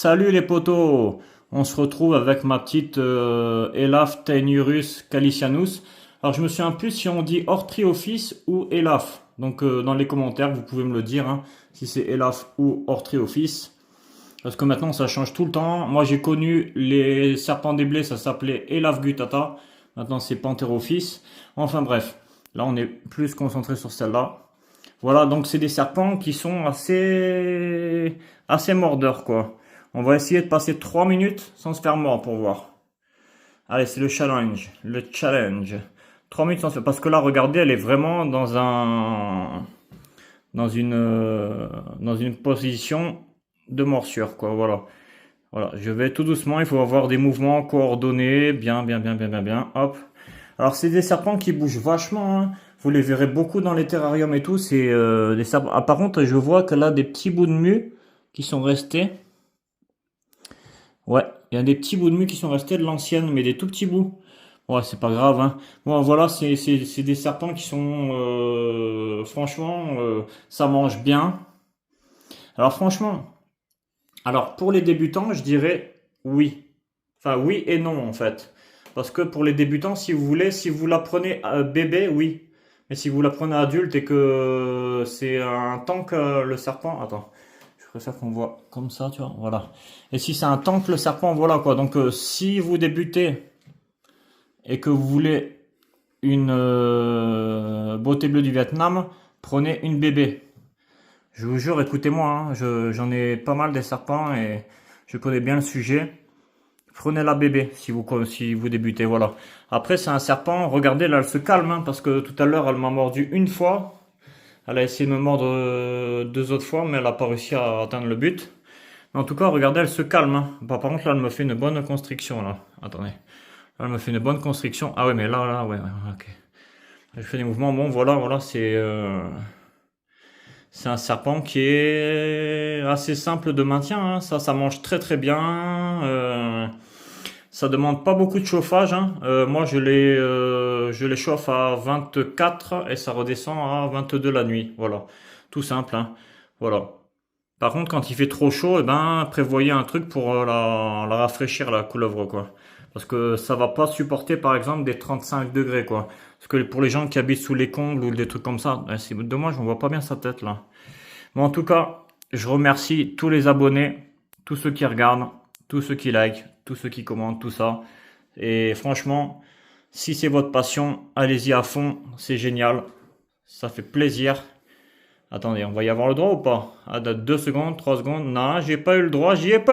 Salut les potos, on se retrouve avec ma petite Elaph Taenurus calicianus. Alors je me souviens plus si on dit Orthriophyes ou Elaph. Donc dans les commentaires vous pouvez me le dire hein, si c'est Elaph ou Orthriophyes. Parce que maintenant ça change tout le temps. Moi j'ai connu les serpents des blés, ça s'appelait Elaph gutata. Maintenant c'est Pantherophis. Enfin bref, là on est plus concentré sur celle-là. Voilà, donc c'est des serpents qui sont assez mordeurs quoi. On va essayer de passer 3 minutes sans se faire mordre pour voir. Allez, c'est le challenge. Le challenge. 3 minutes sans se faire. Parce que là, regardez, elle est vraiment dans une position de morsure, quoi. Voilà. Voilà. Je vais tout doucement. Il faut avoir des mouvements coordonnés. Bien, bien, bien, bien, bien, bien. Hop. Alors, c'est des serpents qui bougent vachement, hein. Vous les verrez beaucoup dans les terrariums et tout. C'est des serpents. Ah, par contre, je vois qu'elle a des petits bouts de mue qui sont restés. Ouais, il y a des petits bouts de mue qui sont restés de l'ancienne, mais des tout petits bouts. Ouais, c'est pas grave, hein. Bon, voilà, c'est des serpents qui sont, franchement, ça mange bien. Alors, franchement, alors pour les débutants, je dirais oui. Enfin, oui et non, en fait. Parce que pour les débutants, si vous voulez, si vous la prenez bébé, oui. Mais si vous la prenez adulte et que c'est un tank, le serpent, attends. Je préfère qu'on voit comme ça, tu vois, voilà. Et si c'est un tank, le serpent, voilà quoi. Donc si vous débutez et que vous voulez une beauté bleue du Vietnam, prenez une bébé. Je vous jure, écoutez-moi, hein, j'en ai pas mal des serpents et je connais bien le sujet. Prenez la bébé si vous débutez, voilà. Après, c'est un serpent, regardez, là, elle se calme, hein, parce que tout à l'heure, elle m'a mordu une fois. Elle a essayé de me mordre deux autres fois, mais elle n'a pas réussi à atteindre le but. Mais en tout cas, regardez, elle se calme, hein. Bah, par contre, là, elle me fait une bonne constriction, là. Attendez. Là, elle me fait une bonne constriction. Ah ouais, mais là, ouais, ok. Je fais des mouvements. Bon, voilà, voilà, c'est un serpent qui est assez simple de maintien, hein. Ça mange très très bien. Ça demande pas beaucoup de chauffage, hein. Moi, je les chauffe à 24 et ça redescend à 22 la nuit. Voilà, tout simple, hein. Voilà. Par contre, quand il fait trop chaud, eh ben, prévoyez un truc pour la rafraîchir, la couleuvre, quoi. Parce que ça va pas supporter, par exemple, des 35 degrés, quoi. Parce que pour les gens qui habitent sous les combles ou des trucs comme ça, c'est dommage, on voit pas bien sa tête, là. Mais en tout cas, je remercie tous les abonnés, tous ceux qui regardent, tous ceux qui likent, tous ceux qui commentent, tout ça. Et franchement, si c'est votre passion, allez-y à fond, c'est génial. Ça fait plaisir. Attendez, on va y avoir le droit ou pas? Ah, 2 secondes, 3 secondes. Non, j'ai pas eu le droit, j'y ai pas.